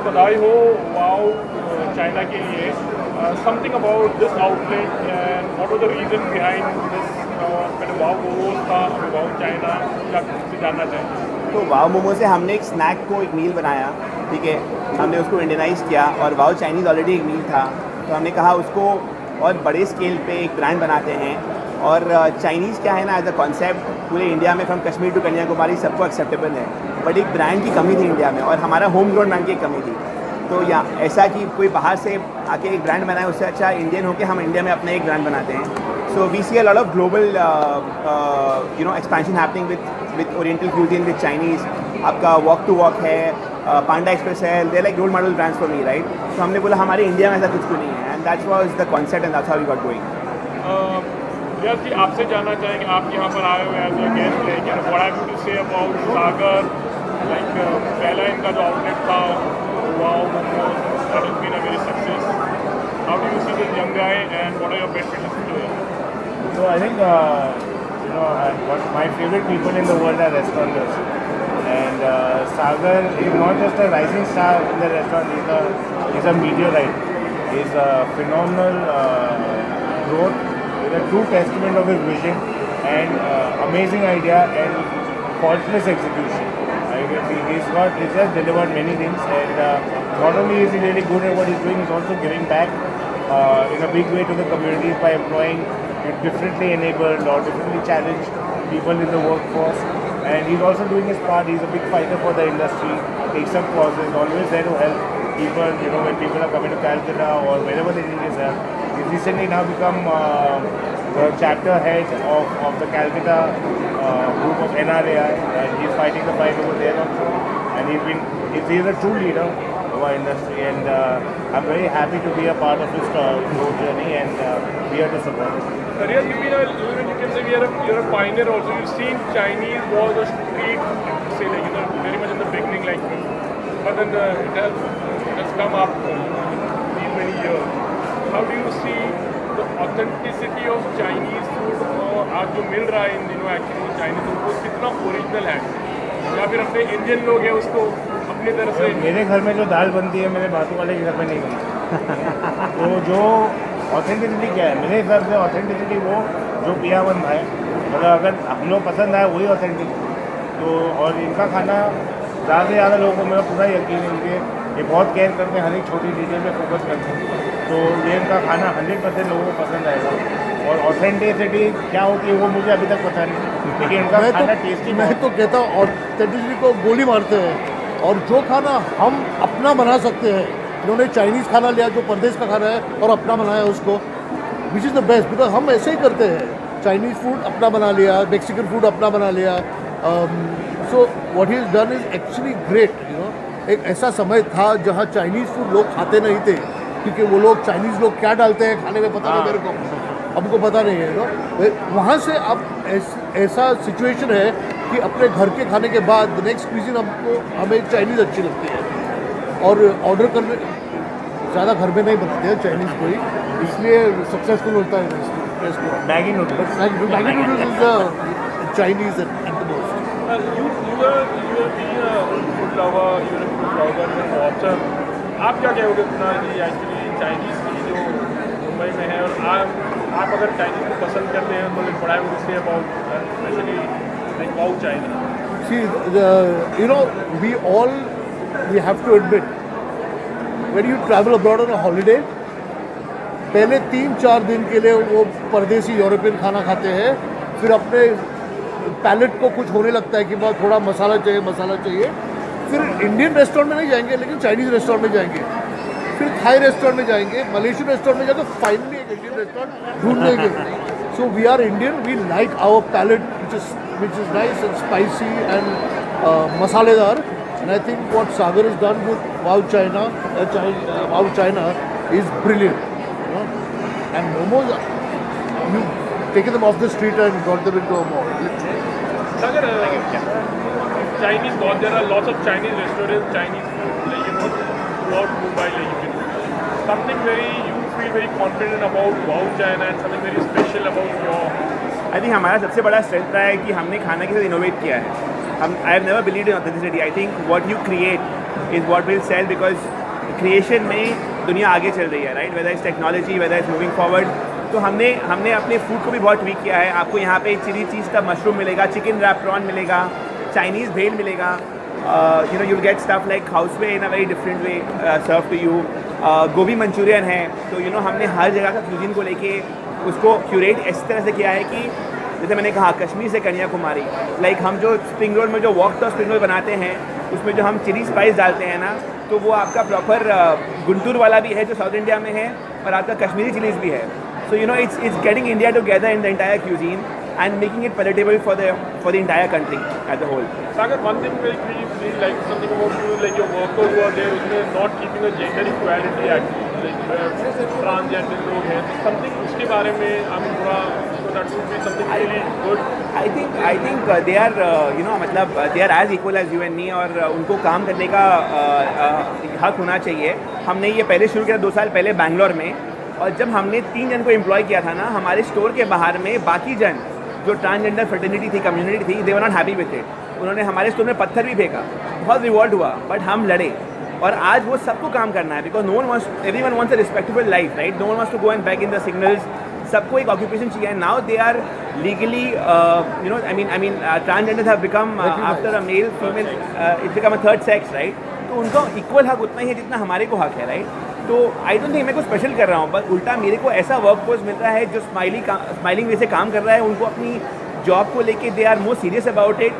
बहुत बधाई हो वाओ चाइना के लिए. Something about this outlet and what was the reason behind this पहले वाओ मोमोज था अभी वाओ चाइना, क्या कुछ जानना चाहिए. तो वाओ मोमो से हमने एक स्नैक को एक मील बनाया, ठीक है. हमने उसको इंडियनाइज किया और वाओ चाइनीज़ ऑलरेडी एक मील था, तो हमने कहा उसको और बड़े स्केल पे एक ब्रांड बनाते हैं. और चाइनीज़ क्या है ना, एज अ कॉन्सेप्ट पूरे इंडिया में फ्रॉम कश्मीर टू कन्याकुमारी सबको एक्सेप्टेबल है, बट एक ब्रांड की कमी थी इंडिया में और हमारा होम ग्रोन ब्रांड की एक कमी थी. तो या ऐसा कि कोई बाहर से आके एक ब्रांड बनाए, उससे अच्छा इंडियन होके हम इंडिया में अपना एक ब्रांड बनाते हैं. So we see a lot of global expansion happening with oriental cuisine, with Chinese. आपका वॉक टू वॉक है, पांडा एक्सप्रेस है, they like role model brands for me, right. तो हमने बोला हमारे इंडिया में ऐसा कुछ नहीं है, and that's was the concept and that's how we got going. यार जी आपसे जानना चाहेंगे, आप यहाँ पर आए हुए एज अ गेस्ट लेके, what have to say about Sagar. Like पहला इनका जो आउटलेट था wow momos, that has been a very success. How do you see this young guy and what are your best wishes to him? So I think what my favorite people in the world are restaurateurs, and Sagar is not just a rising star in the restaurant. He's a meteorite. He's a phenomenal growth. He's a true testament of his vision and amazing idea and faultless execution. He's just delivered many things, and not only is he really good at what he's doing, he's also giving back in a big way to the communities by employing differently enabled or differently challenged people in the workforce. And he's also doing his part. He's a big fighter for the industry, takes up causes, always there to help people, when people are coming to Calcutta or wherever they need his help. He's recently now become the chapter head of the Calcutta group of NRAI, and he's fighting the fight over there also. And he's a true leader of our industry, and I'm very happy to be a part of his growth journey, and be here to support him. Yes, you can say you're a pioneer also. You've seen Chinese was a street, say like very much in the beginning like me, but then it has come up these many years. How do you see the authenticity of Chinese food और आज जो मिल रहा है इन दिनों actually Chinese food वो कितना original है, या फिर अपने इंडियन लोग हैं उसको अपनी तरह से. मेरे घर में जो दाल बनती है मेरे बातों वाले के घर में नहीं बनती. तो जो ऑथेंटिसिटी क्या है मेरे हिसाब से, ऑथेंटिसिटी वो जो पियावन भाई, मतलब अगर हम लोग पसंद आए वही ऑथेंटिक. तो और इनका खाना ज़्यादा से ज़्यादा लोगों को मेरा पूरा यकीन है, इनके ये बहुत केयर करते हैं, हर एक छोटी डिटेल पे फोकस करते हैं. तो ये इनका खाना 100% लोगों को पसंद आएगा. और ऑथेंटिसिटी क्या होती है वो मुझे अभी तक पता नहीं, लेकिन इनका खाना टेस्टी. मैं तो कहता हूँ ऑथेंटिसिटी को गोली मारते हैं, और जो खाना हम अपना बना सकते हैं, इन्होंने चाइनीज़ खाना लिया जो परदेश का खाना है और अपना बनाया उसको, which is the best. Because हम ऐसे ही करते हैं, चाइनीज़ फूड अपना बना लिया, मेक्सिकन फूड अपना बना लिया. So what he is done is actually great. एक ऐसा समय था जहाँ चाइनीज़ फूड लोग खाते नहीं थे, क्योंकि वो लोग चाइनीज़ लोग क्या डालते हैं खाने में पता नहीं मेरे को, हमको पता नहीं है. वहाँ से अब ऐसा सिचुएशन है कि अपने घर के खाने के बाद नेक्स्ट क्विज़िन हमें चाइनीज़ अच्छी लगती है, और ऑर्डर करने ज़्यादा घर में नहीं बनाते हैं चाइनीज़ कोई, इसलिए सक्सेसफुल होता है restaurant. Maggi noodles is Chinese at the most. You are being a food lover, you are a food blogger, you are a watcher. आप क्या कहोगे इतना कि एक्चुअली चाइनीज़ की जो मुंबई में है, और आप अगर चाइनीज़ को पसंद करते हैं तो बड़ा say about specially like wow China. See, we have to admit, when you travel abroad on a holiday, पहले 3-4 दिन के लिए वो परदेसी यूरोपियन खाना खाते हैं, फिर अपने पैलेट को कुछ होने लगता है कि बहुत थोड़ा मसाला चाहिए, फिर इंडियन रेस्टोरेंट में नहीं जाएंगे लेकिन चाइनीज़ रेस्टोरेंट में जाएंगे, फिर थाई रेस्टोरेंट में जाएंगे, मलेशियन रेस्टोरेंट में जाकर फाइनली एक इंडियन रेस्टोरेंट ढूंढेंगे. So we are Indian, we like our palate which is nice and spicy and masaledar, and I think what Sagar has done with Wow China is brilliant. And momos, you've taken them off the street and got them into a mall. Sagar, Chinese, there are lots of Chinese restaurants, Chinese food, throughout Mumbai, something you feel very confident about Wow China, and something very special about your. I think हमारा सबसे बड़ा strength रहा है कि हमने खाना के साथ इनोवेट किया है. I have never believed in authenticity. I think what you create is what will sell, because creation में दुनिया आगे चल रही है, right, whether is technology, whether is moving forward. तो हमने अपने फूड को भी बहुत ट्वीक किया है। आपको यहाँ पे चिली चीज़ का मशरूम मिलेगा, चिकन रैप प्रॉन मिलेगा, चाइनीज़ भेल मिलेगा, you know you'll get stuff like house way in a very different way served to you, गोभी मंचूरियन है। तो यू नो हमने हर जगह का क्यूजिन को लेके उसको क्यूरेट इस तरह से किया है कि जैसे मैंने कहा कश्मीर से कन्याकुमारी, लाइक हम जो स्प्रिंग रोल में जो वॉक टॉस स्प्रिंग रोल बनाते हैं उसमें जो हम चिली स्पाइस डालते हैं ना, तो वो आपका प्रॉपर गुंटूर वाला भी है जो साउथ इंडिया में है, और आपका कश्मीरी चिलीज़ भी है। So you know it's getting India together in the entire cuisine and making it palatable for the entire country as a whole. Sagar, one thing we really like something about you, like your workers who are there, उसमें not keeping a gender equality actually, like transgender लोग हैं, something उसके बारे में हम थोड़ा, so that would be something really good. I think they are you know मतलब they are as equal as you and me, और उनको काम करने का हक होना चाहिए। हमने ये पहले शुरू किया 2 साल पहले बैंगलोर में, और जब हमने 3 जन को एम्प्लॉय किया था ना, हमारे स्टोर के बाहर में बाकी जन जो ट्रांसजेंडर फ्रेटर्निटी थी, कम्युनिटी थी, they were not happy with it. उन्होंने हमारे स्टोर में पत्थर भी फेंका, बहुत रिवॉर्ड हुआ, बट हम लड़े, और आज वो सबको काम करना है, because no one wants, everyone wants a respectable life, right, no one wants to go and back in the signals, सबको एक ऑक्यूपेशन चाहिए। Now they are legally you know I mean transgenders have become after a male female it become a third sex, right, तो उनका equal हक उतना ही है जितना हमारे को हक है, राइट। तो आई डोंट थिंक मैं कुछ स्पेशल कर रहा हूँ, बस उल्टा मेरे को ऐसा वर्क फोर्स मिल रहा है जो स्माइलिंग वे से काम कर रहा है, उनको अपनी जॉब को लेके they are more serious about it,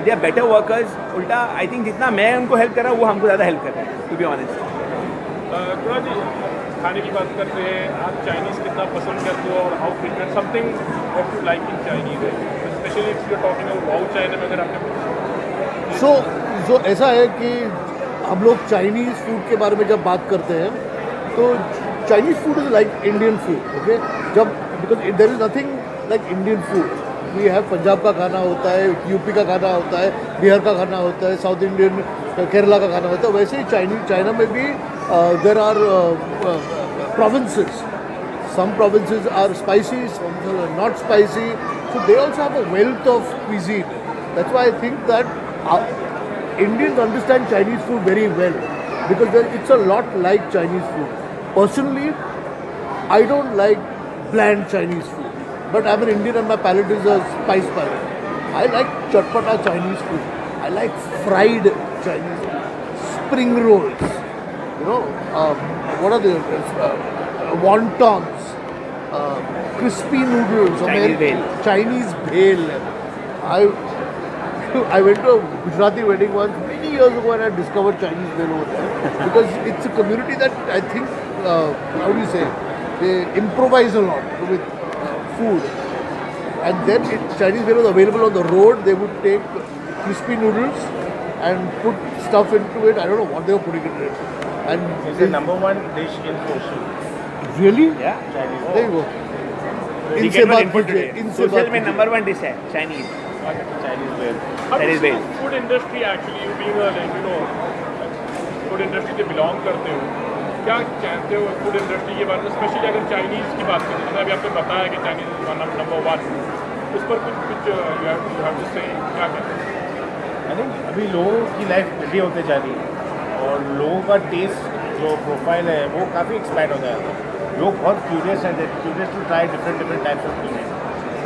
they are better workers. उल्टा आई थिंक जितना मैं उनको हेल्प कर रहा हूँ वो हमको ज़्यादा हेल्प कर रहा है, टू बी ऑनेस्ट। कुणाल जी, खाने की बात करते हैं, आप चाइनीज़ कितना पसंद करते हो और how frequent something what you like in Chinese है, especially if you are talking about wow China में अगर आपने सो ऐसा है कि हम लोग चाइनीज़ फूड के बारे में जब बात करते हैं तो Chinese food is like Indian food, okay, जब because there is nothing like Indian food. We have Punjab का खाना होता है, यूपी का खाना होता है, बिहार का खाना होता है, साउथ इंडियन केरला का खाना होता है, वैसे ही चाइना में भी there are provinces. Some provinces are spicy, some are not spicy. So they also have a wealth of cuisine. That's why I think that Indians understand Chinese food very well because it's a lot like Chinese food. Personally, I don't like bland Chinese food, but I'm an Indian and my palate is a spice palate. I like chatpata Chinese food. I like fried Chinese food, spring rolls. You know, what are the wontons, crispy noodles, Chinese bhel. I went to a Gujarati wedding once many years ago and I discovered Chinese bhel over there because it's a community that I think, how do you say, they improvise a lot with food. And then Chinese bhel was available on the road. They would take crispy noodles and put stuff into it. I don't know what they were putting it in. And It's the number one dish in social. Really? Yeah. Chinese. There you go. इनसे social में number 1 dish है Chinese. Chinese bhel. Chinese bhel. Food industry actually you being a like you know food industry से belong करते हो, क्या कहते हो food industry के बारे में, स्पेशली अगर चाइनीज़ की बात करें, जैसे अभी आपने बताया कि चाइनीज़ नंबर 1, उस पर कुछ यू हैव टू से क्या कहते हैं? I think अभी लोगों की लाइफ बिजी होते जा रही है और लोगों का टेस्ट जो प्रोफाइल है वो काफ़ी एक्सपांड होता है। लोग बहुत क्यूरियस हैं, curious to try different types of cuisine.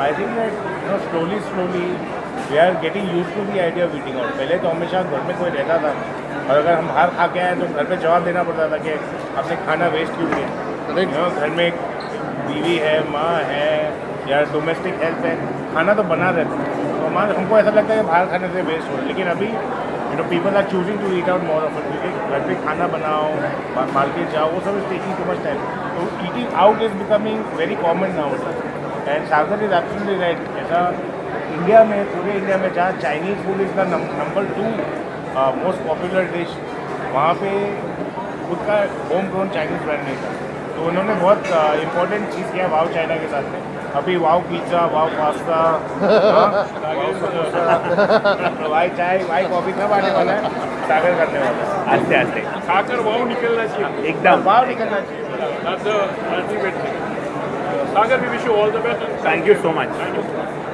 I think that you know slowly we are getting used to the idea of eating out. पहले तो हमेशा घर में कोई रहता था और अगर हम बाहर खा के आए तो घर पे जवाब देना पड़ता था कि आपने खाना वेस्ट क्यों किया। यू नो घर में एक बीवी है, माँ है या डोमेस्टिक हेल्प है, खाना तो बना रहता है, तो हमको ऐसा लगता है कि बाहर खाने से वेस्ट हो। लेकिन अभी you know people are choosing to eat out more often क्योंकि घर पे खाना बनाओ, मार्केट जाओ, वो सब is taking too much time. तो eating out is becoming very common now and Sagar is absolutely right. ऐसा इंडिया में, पूरे इंडिया में जहाँ Chinese food is the number 2 most popular dish, वहाँ पे खुद का होम ग्रोन चाइनीज़ ब्रांड नहीं था। तो उन्होंने बहुत इंपॉर्टेंट चीज़ किया वाओ चाइना के साथ में। अभी wow pizza, wow pasta, why chai, why coffee सब आने वाला है, सागर करने वाला है। आस्ते आस्ते खाकर वाव निकलना चाहिए, एकदम वाओ निकलना चाहिए। that's the ultimate thing. Sagar, we wish you all the best. Thank you so much. Thank you so much.